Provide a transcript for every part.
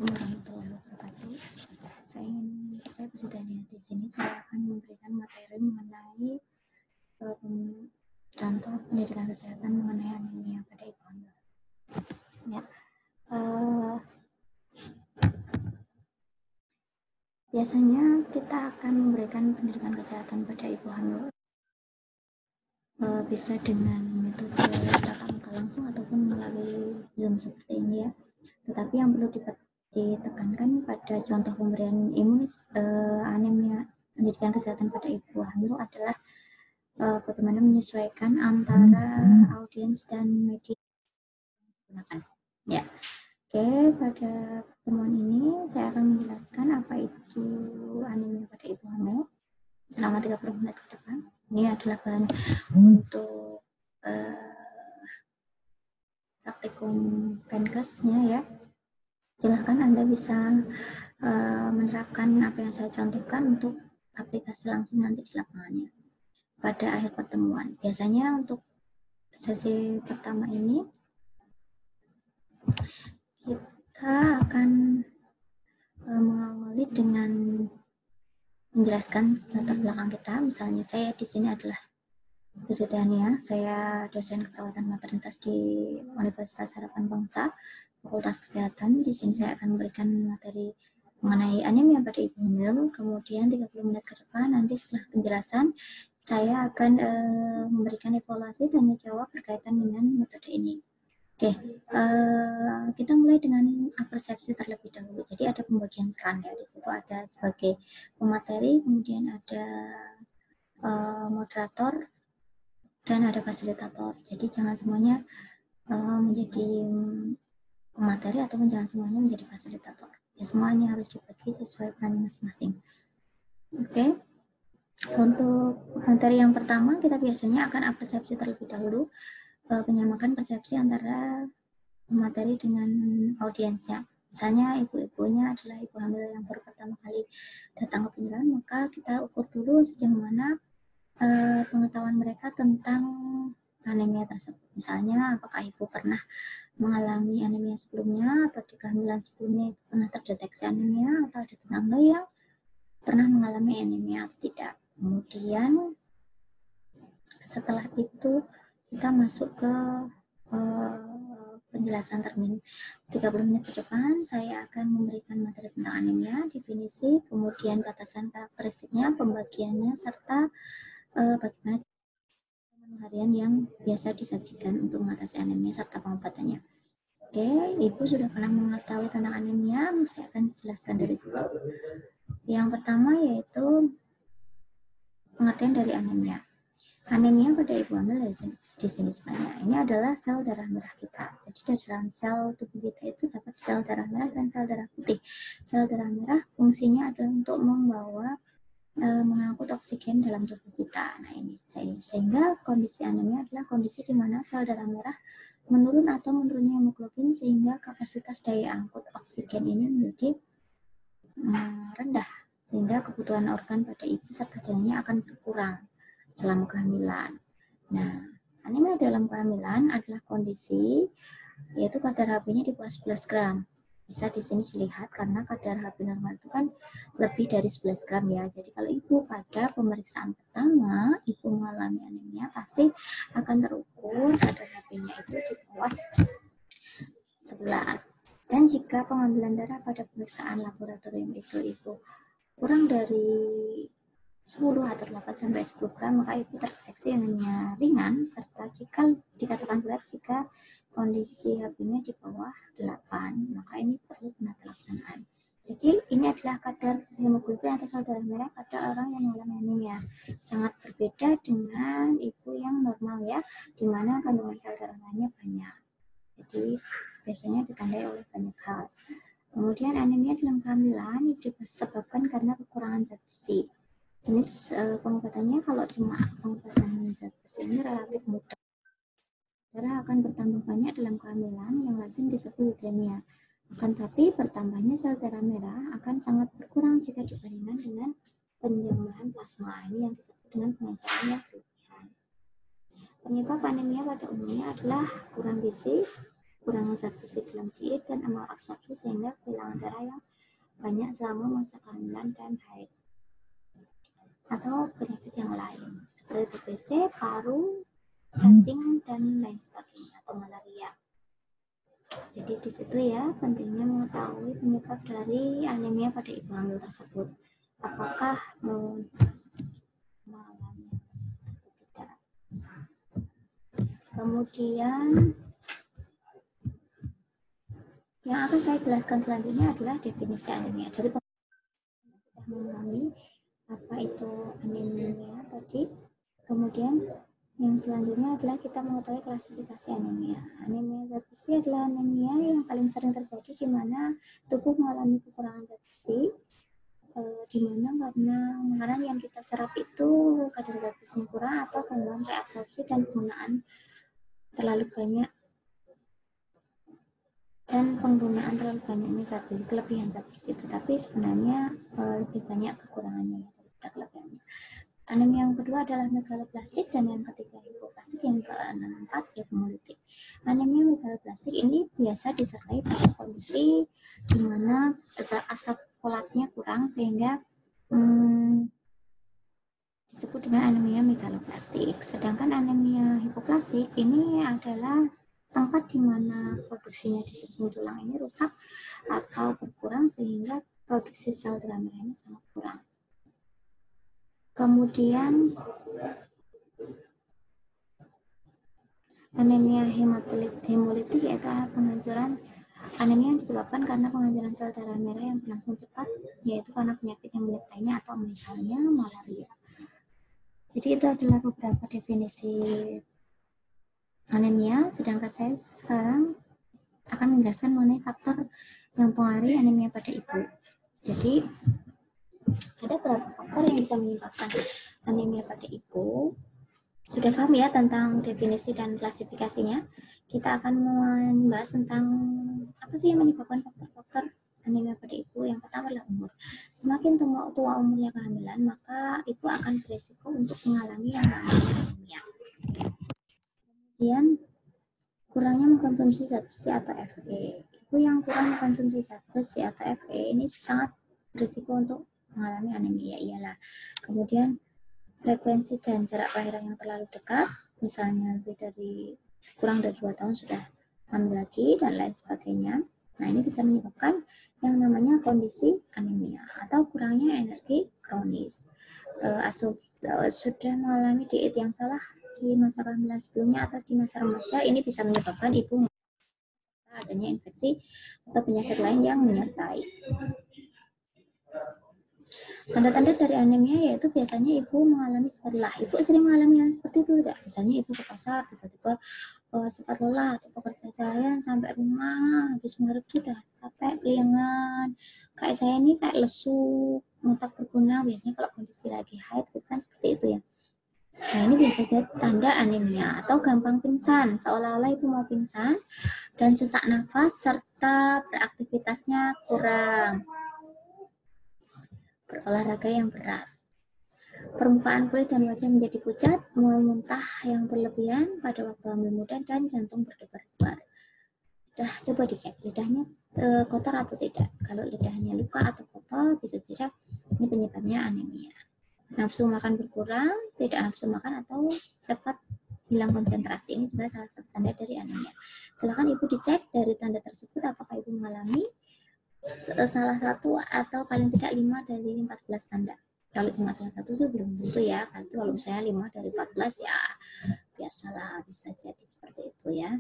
Assalamualaikum warahmatullahi wabarakatuh. Saya Pusitania. Di sini saya akan memberikan materi mengenai contoh pendidikan kesehatan mengenai anemia pada ibu hamil. Ya, biasanya kita akan memberikan pendidikan kesehatan pada ibu hamil bisa dengan metode tatap muka langsung ataupun melalui Zoom seperti ini ya. Tetapi yang perlu ditekankan pada contoh pemberian anemia pendidikan kesehatan pada ibu hamil adalah bagaimana menyesuaikan antara audiens dan media yang digunakan. Ya, oke, pada pertemuan ini saya akan menjelaskan apa itu anemia pada ibu hamil selama 30 menit ke depan. Ini adalah bahan untuk praktikum Penkesnya ya. Silahkan Anda bisa menerapkan apa yang saya contohkan untuk aplikasi langsung nanti di lapangannya pada akhir pertemuan. Biasanya untuk sesi pertama ini kita akan mengawali dengan menjelaskan latar belakang kita. Misalnya saya di sini adalah Pusitania, saya dosen keperawatan maternitas di Universitas Harapan Bangsa, Fakultas Kesehatan. Di sini saya akan memberikan materi mengenai anemia pada ibu hamil. Kemudian 30 menit ke depan nanti setelah penjelasan saya akan memberikan evaluasi tanya jawab berkaitan dengan metode ini. Oke, kita mulai dengan persepsi terlebih dahulu. Jadi ada pembagian peran ya, di situ ada sebagai pemateri, kemudian ada moderator dan ada fasilitator. Jadi jangan semuanya menjadi pemateri ataupun jangan semuanya menjadi fasilitator. Ya, semuanya harus dibagi sesuai perannya masing-masing. Oke. Untuk materi yang pertama kita biasanya akan persepsi terlebih dahulu, penyamakan persepsi antara materi dengan audiensnya. Misalnya ibu-ibunya adalah ibu hamil yang baru pertama kali datang ke penyerahan, maka kita ukur dulu sejauh mana pengetahuan mereka tentang anemia tersebut. Misalnya apakah ibu pernah mengalami anemia sebelumnya atau di kehamilan sebelumnya itu pernah terdeteksi anemia atau ada tetangga yang pernah mengalami anemia atau tidak. Kemudian setelah itu kita masuk ke penjelasan termin. 30 menit ke depan saya akan memberikan materi tentang anemia, definisi, kemudian batasan karakteristiknya, pembagiannya, serta bagaimana menu harian yang biasa disajikan untuk mengatasi anemia serta pengobatannya. Oke, Ibu sudah pernah mengetahui tentang anemia, saya akan jelaskan dari situ. Yang pertama yaitu pengertian dari anemia. Anemia pada ibu hamil di sini sebenarnya ini adalah sel darah merah kita. Jadi di dalam sel tubuh kita itu dapat sel darah merah dan sel darah putih. Sel darah merah fungsinya adalah untuk membawa mengangkut oksigen dalam tubuh kita. Nah ini sehingga kondisi anemia adalah kondisi di mana sel darah merah menurun atau menurunnya hemoglobin sehingga kapasitas daya angkut oksigen ini menjadi rendah sehingga kebutuhan organ pada ibu serta janinnya akan berkurang selama kehamilan. Nah, anemia dalam kehamilan adalah kondisi yaitu kadar HB-nya di bawah 11 gram. Bisa di sini dilihat karena kadar HB normal itu kan lebih dari 11 gram ya. Jadi kalau ibu pada pemeriksaan pertama ibu mengalami anemia pasti akan terukur kadar HB-nya itu di bawah 11. Dan jika pengambilan darah pada pemeriksaan laboratorium itu ibu kurang dari 10 atau 8 sampai 10 gram maka ibu terdeteksi anemia ringan, serta jika dikatakan berat jika kondisi HB-nya di bawah 8 maka ini perlu penata laksanaan. Jadi ini adalah kadar hemoglobin atau sel darah merah pada orang yang mengalami anemia. Sangat berbeda dengan ibu yang normal ya, di mana kandungan sel darah merahnya banyak. Jadi biasanya ditandai oleh banyak hal. Kemudian anemia dalam kehamilan disebabkan karena kekurangan zat besi. Jenis pengobatannya kalau cuma pengobatan zat besi ini relatif mudah. Darah akan bertambah banyak dalam kehamilan yang lazim disebut leukemia. Akan tapi bertambahnya sel darah merah akan sangat berkurang jika dibandingkan dengan penjumlahan plasma. Ini yang disebut dengan pengenceran yang berlebihan. Penyebab anemia pada umumnya adalah kurang gizi, kurangnya zat besi dalam diet dan malabsorpsi sehingga kehilangan darah yang banyak selama masa kehamilan dan haid, atau penyakit yang lain seperti TBC, paru, cacing, dan lain sebagainya, atau malaria. Jadi di situ ya pentingnya mengetahui penyebab dari anemia pada ibu hamil tersebut. Apakah mengalami tersebut atau tidak. Kemudian yang akan saya jelaskan selanjutnya adalah definisi anemia. Dari sudah memahami apa itu anemia tadi. Kemudian yang selanjutnya adalah kita mengetahui klasifikasi anemia. Anemia zat besi adalah anemia yang paling sering terjadi di mana tubuh mengalami kekurangan zat besi, di mana karena makanan yang kita serap itu kadar zat besinya kurang atau gangguan reabsorpsi dan penggunaan terlalu banyak zat besi, kelebihan zat besi, tetapi sebenarnya lebih banyak kekurangannya daripada kelebihannya. Anemia yang kedua adalah megaloblastik dan yang ketiga hipoplastik, yang keempat hemolitik. Anemia megaloblastik ini biasa disertai pada kondisi di mana asap folatnya kurang sehingga disebut dengan anemia megaloblastik. Sedangkan anemia hipoplastik ini adalah tempat di mana produksinya di sum-sum tulang ini rusak atau berkurang sehingga produksi sel darah merah ini sangat kurang. Kemudian anemia hemolitik yaitu penghancuran anemia yang disebabkan karena penghancuran sel darah merah yang berlangsung cepat, yaitu karena penyakit yang menyertainya atau misalnya malaria. Jadi itu adalah beberapa definisi anemia, sedangkan saya sekarang akan menjelaskan mengenai faktor yang mempengaruhi anemia pada ibu. Jadi ada beberapa faktor yang bisa menyebabkan anemia pada ibu. Sudah paham ya tentang definisi dan klasifikasinya. Kita akan membahas tentang apa sih yang menyebabkan faktor-faktor anemia pada ibu. Yang pertama adalah umur. Semakin tua umurnya kehamilan, maka ibu akan berisiko untuk mengalami yang namanya anemia. Kemudian kurangnya mengkonsumsi zat besi atau Fe. Ibu yang kurang mengkonsumsi zat besi atau Fe ini sangat berisiko untuk mengalami anemia ialah. Kemudian frekuensi dan jarak kelahiran yang terlalu dekat, misalnya lebih dari kurang dari 2 tahun sudah hamil lagi dan lain sebagainya. Nah, ini bisa menyebabkan yang namanya kondisi anemia atau kurangnya energi kronis. Sudah mengalami diet yang salah di masa kehamilan sebelumnya atau di masa remaja, ini bisa menyebabkan ibu adanya infeksi atau penyakit lain yang menyertai. Tanda-tanda dari anemia yaitu biasanya ibu mengalami cepat lelah. Ibu sering mengalami hal seperti itu tidak? Misalnya ibu ke pasar tiba-tiba cepat lelah atau bekerja seharian sampai rumah habis maghrib sudah capek, keliengan. Kayak saya ini kayak lesu, otak berguna. Biasanya kalau kondisi lagi haid gitu kan seperti itu ya. Nah, ini biasa jadi tanda anemia atau gampang pingsan, seolah-olah ibu mau pingsan dan sesak nafas serta beraktivitasnya kurang. Berolahraga yang berat. Permukaan kulit dan wajah menjadi pucat, mual muntah yang berlebihan pada waktu hamil muda dan jantung berdebar-debar. Coba dicek lidahnya kotor atau tidak. Kalau lidahnya luka atau kotor, bisa jadi ini penyebabnya anemia. Nafsu makan berkurang, tidak nafsu makan atau cepat hilang konsentrasi, ini juga salah satu tanda dari anemia. Silakan ibu dicek dari tanda tersebut apakah ibu mengalami salah satu atau paling tidak 5 dari 14 tanda. Kalau cuma salah satu itu belum tentu ya. Kalau misalnya 5 dari 14 ya biasalah, bisa jadi seperti itu ya.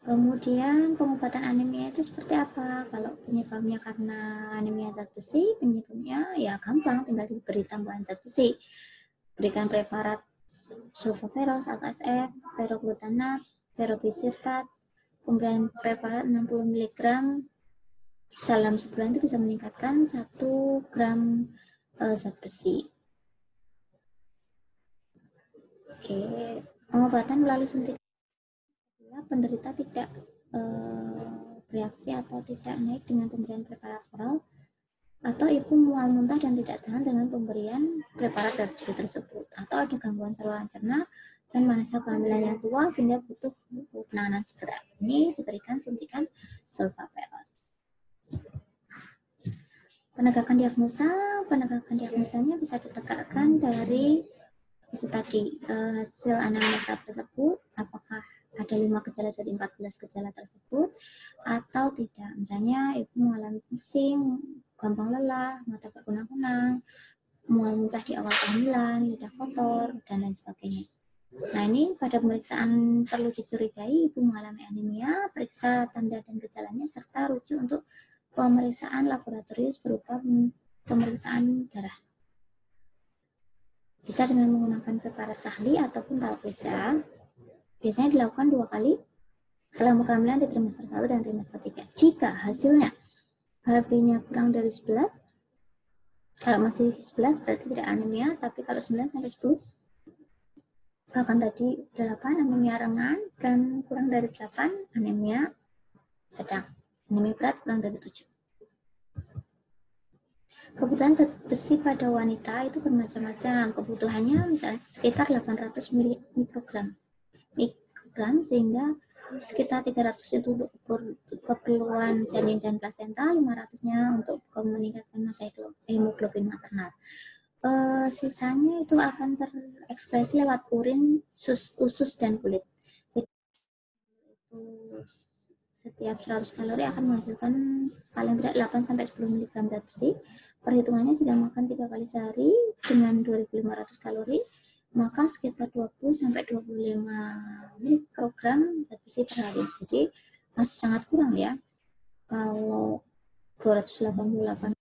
Kemudian pengobatan anemia itu seperti apa? Kalau penyebabnya karena anemia zat besi, penyebabnya ya gampang, tinggal diberi tambahan zat besi. Berikan preparat sulfoferos atau SF, feroglutanat, ferobisirkat. Pemberian preparat 60 mg dalam sebulan itu bisa meningkatkan 1 gram zat besi. Oke, pengobatan melalui suntikan penderita tidak bereaksi atau tidak naik dengan pemberian preparat oral, atau ibu mual muntah dan tidak tahan dengan pemberian preparat zat besi tersebut, atau ada gangguan saluran cerna dan masa kehamilan yang tua sehingga butuh penanganan segera. Ini diberikan suntikan sulfaperos. Penegakan diagnosanya bisa ditegakkan dari itu tadi hasil anamnesa tersebut, apakah ada 5 gejala dari 14 gejala tersebut atau tidak. Misalnya ibu mengalami pusing, gampang lelah, mata berkunang-kunang, mual muntah di awal kehamilan, lidah kotor, dan lain sebagainya. Nah, ini pada pemeriksaan perlu dicurigai ibu mengalami anemia, periksa tanda dan gejalanya, serta rujuk untuk pemeriksaan laboratorium berupa pemeriksaan darah. Bisa dengan menggunakan preparat sahli ataupun talpisa. Biasanya dilakukan 2 kali selama kehamilan di trimester 1 dan trimester 3. Jika hasilnya HB-nya kurang dari 11, kalau masih 11 berarti tidak anemia, tapi kalau 9 sampai 10 bahkan tadi 8 anemia ringan dan kurang dari 8 anemia sedang. Anemia berat kurang dari 7. Kebutuhan zat besi pada wanita itu bermacam-macam. Kebutuhannya misalnya sekitar 800 mikrogram, sehingga sekitar 300 itu untuk keperluan janin dan plasenta, 500-nya untuk meningkatkan massa hemoglobin maternal. Sisanya itu akan terekspresi lewat urin, usus, dan kulit. Jadi, setiap 100 kalori akan menghasilkan paling tidak 8-10 mg zat besi. Perhitungannya jika makan 3 kali sehari dengan 2.500 kalori, maka sekitar 20-25 mikrogram zat besi per hari. Jadi masih sangat kurang ya. Kalau 288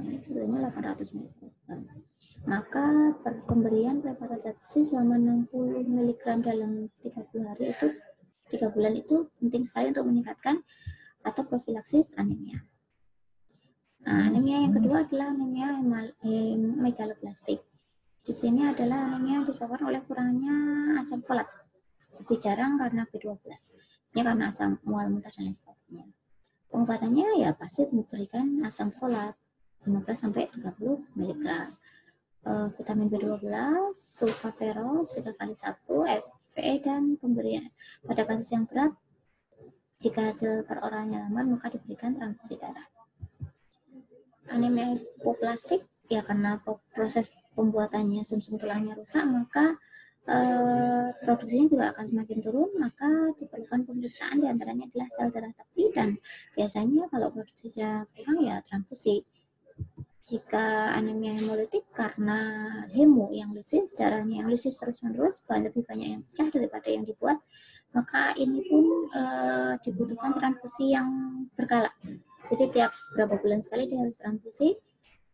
itu 800 mikrogram. Maka pemberian preparat zat besi selama 60 mg dalam 30 hari itu 3 bulan itu penting sekali untuk meningkatkan atau profilaksis anemia. Nah, anemia yang kedua adalah anemia megaloblastik. Di sini adalah anemia yang disebabkan oleh kurangnya asam folat. Lebih jarang karena B12. Ini karena asam mual muntah dan lain sebagainya. Pengobatannya ya pasti memberikan asam folat 15-30 mg. Vitamin B12, sulfaperos 3 kali 1, FE, dan pemberian pada kasus yang berat jika hasil perorangannya lambat maka diberikan transfusi darah. Anemia hipoplastik ya karena proses pembuatannya sumsum tulangnya rusak maka produksinya juga akan semakin turun, maka diperlukan pemeriksaan diantaranya adalah sel darah tepi dan biasanya kalau produksinya kurang ya transfusi. Jika anemia hemolitik karena hemo yang lisis, darahnya yang lisis terus-menerus, lebih banyak yang pecah daripada yang dibuat, maka ini pun dibutuhkan transfusi yang berkala. Jadi tiap berapa bulan sekali dia harus transfusi.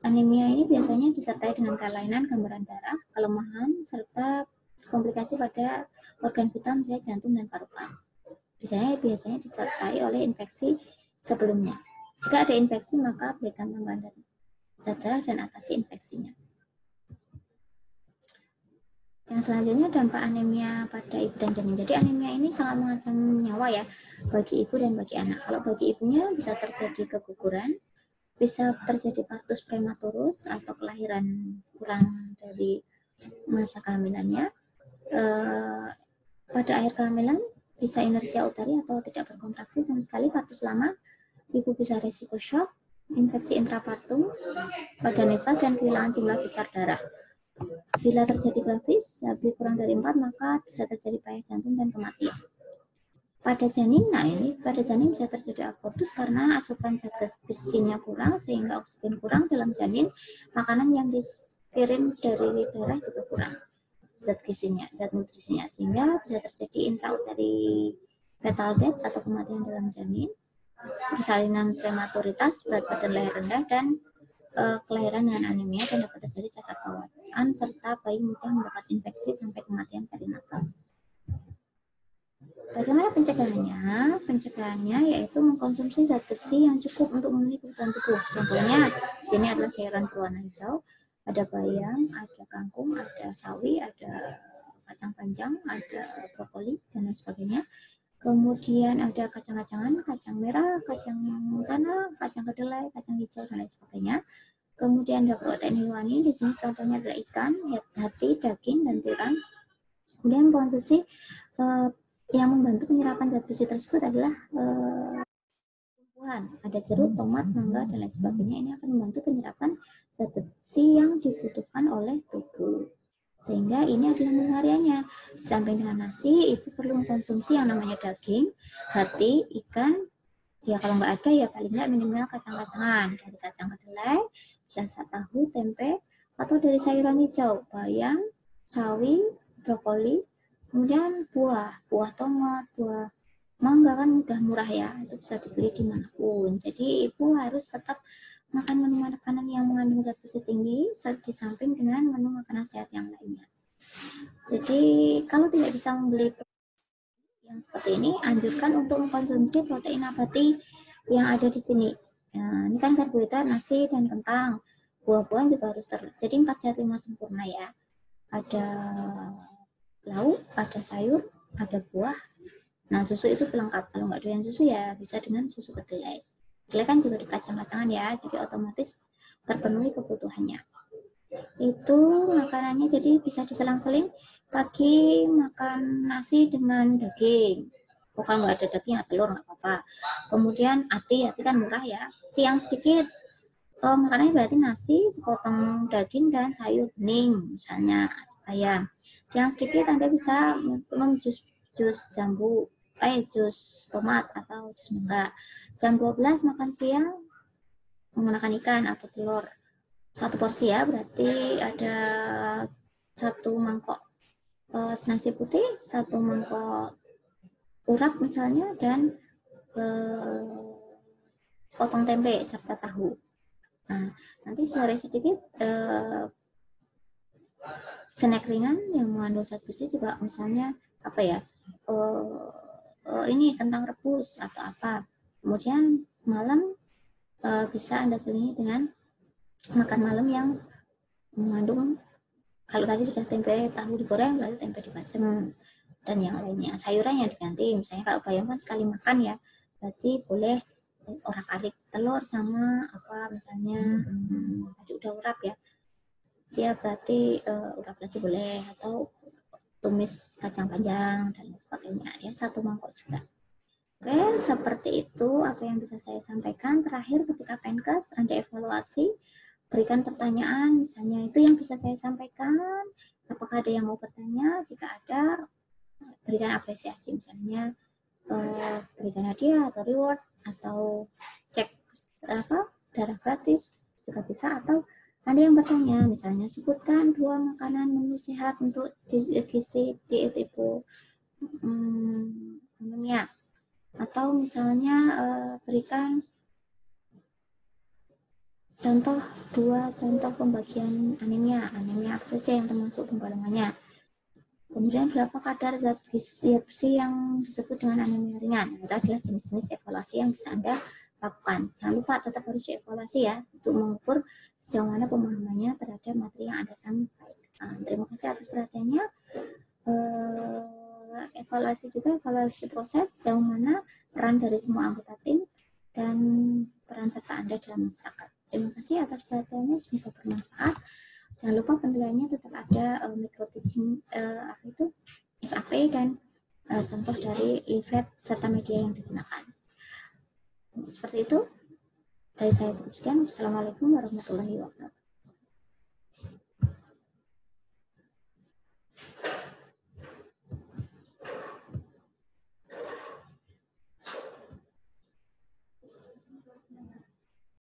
Anemia ini biasanya disertai dengan kelainan gambaran darah, kelemahan, serta komplikasi pada organ vital misalnya jantung dan paru-paru. Biasanya disertai oleh infeksi sebelumnya. Jika ada infeksi maka berikan tambahan darah dan atasi infeksinya. Yang selanjutnya dampak anemia pada ibu dan janin. Jadi anemia ini sangat mengancam nyawa ya bagi ibu dan bagi anak. Kalau bagi ibunya bisa terjadi keguguran, bisa terjadi partus prematurus atau kelahiran kurang dari masa kehamilannya. Pada akhir kehamilan bisa inersia utari atau tidak berkontraksi sama sekali, partus lama, ibu bisa resiko shock, infeksi intrapartum, pada nifas, dan kehilangan jumlah besar darah. Bila terjadi grafis, HB kurang dari 4, maka bisa terjadi payah jantung dan kematian. Pada janin, pada janin bisa terjadi abortus karena asupan zat besinya kurang, sehingga oksigen kurang dalam janin, makanan yang dikirim dari darah juga kurang zat gizinya, zat nutrisinya, sehingga bisa terjadi intrauteri fetal death atau kematian dalam janin, persalinan prematuritas, berat badan lahir rendah, dan kelahiran dengan anemia, dan dapat terjadi cacat bawaan serta bayi mudah mendapat infeksi sampai kematian perinatal. Bagaimana pencegahannya? Pencegahannya yaitu mengkonsumsi zat besi yang cukup untuk memenuhi kebutuhan tubuh. Contohnya di sini adalah sayuran berwarna hijau, ada bayam, ada kangkung, ada sawi, ada kacang panjang, ada brokoli, dan lain sebagainya. Kemudian ada kacang-kacangan, kacang merah, kacang tanah, kacang kedelai, kacang hijau, dan lain sebagainya. Kemudian ada protein hewani, di sini contohnya adalah ikan, hati, daging, dan tiram. Kemudian mengkonsumsi yang membantu penyerapan zat besi tersebut adalah ada jeruk, tomat, mangga, dan lain sebagainya. Ini akan membantu penyerapan zat besi yang dibutuhkan oleh tubuh. Sehingga ini adalah menu hariannya. Samping dengan nasi, ibu perlu mengkonsumsi yang namanya daging, hati, ikan. Ya kalau nggak ada ya paling nggak minimal kacang-kacangan. Dari kacang kedelai, bisa tahu, tempe, atau dari sayuran hijau, bayam, sawi, brokoli, kemudian buah tomat, buah mangga kan udah murah ya, itu bisa dibeli dimanapun. Jadi ibu harus tetap makan menu makanan yang mengandung zat besi tinggi di samping dengan menu makanan sehat yang lainnya. Jadi kalau tidak bisa membeli yang seperti ini, anjurkan untuk mengkonsumsi protein nabati yang ada di sini. Nah, ini kan karbohidrat, nasi dan kentang. Buah-buahan juga harus jadi 4 sehat 5 sempurna ya. Ada lauk, ada sayur, ada buah. Nah, susu itu pelengkap. Kalau nggak doyan susu ya bisa dengan susu kedelai. Kedelai kan juga kacang-kacangan ya, jadi otomatis terpenuhi kebutuhannya. Itu makanannya jadi bisa diselang-seling. Pagi makan nasi dengan daging. Kalau nggak ada daging ya telur nggak apa-apa. Kemudian hati kan murah ya. Siang sedikit makanannya berarti nasi, sepotong daging dan sayur bening, misalnya ayam. Siang sedikit Anda bisa minum jus jambu, jus tomat atau jus mangga. Jam 12 makan siang menggunakan ikan atau telur. 1 porsi ya, berarti ada 1 mangkok nasi putih, 1 mangkok urap misalnya, dan sepotong tempe serta tahu. Nah, nanti sehari sedikit snack ringan yang mengandung zat besi juga, misalnya apa ya, ini kentang rebus atau apa. Kemudian malam bisa Anda selingi dengan makan malam yang mengandung, kalau tadi sudah tempe tahu digoreng, berarti tempe dibacem dan yang lainnya. Sayuran yang diganti, misalnya kalau bayam kan sekali makan ya, berarti boleh orak-arik telur sama apa misalnya, tadi udah urap ya, dia berarti urap lagi boleh, atau tumis kacang panjang dan sebagainya ya, 1 mangkok juga. Oke, seperti itu apa yang bisa saya sampaikan. Terakhir, ketika Penkes Anda evaluasi, berikan pertanyaan, misalnya itu yang bisa saya sampaikan. Apakah ada yang mau bertanya? Jika ada, berikan apresiasi, misalnya berikan hadiah atau reward, atau cek darah gratis juga bisa. Atau ada yang bertanya, misalnya sebutkan 2 makanan menu sehat untuk gizi diet ibu anemia, atau misalnya berikan contoh 2 contoh pembagian anemia apa saja yang termasuk penggolongannya. Kemudian berapa kadar zat besi yang disebut dengan anemia ringan. Itu adalah jenis-jenis evaluasi yang bisa Anda lakukan. Jangan lupa tetap harus dievaluasi ya, untuk mengukur sejauh mana pemahamannya terhadap materi yang Anda sampaikan. Terima kasih atas perhatiannya. Evaluasi juga, evaluasi proses, sejauh mana peran dari semua anggota tim dan peran serta Anda dalam masyarakat. Terima kasih atas perhatiannya, semoga bermanfaat. Jangan lupa penilaiannya tetap ada micro teaching SAP dan contoh dari leaflet serta media yang digunakan. Seperti itu dari saya. Cukup sekian. Wassalamualaikum warahmatullahi wabarakatuh.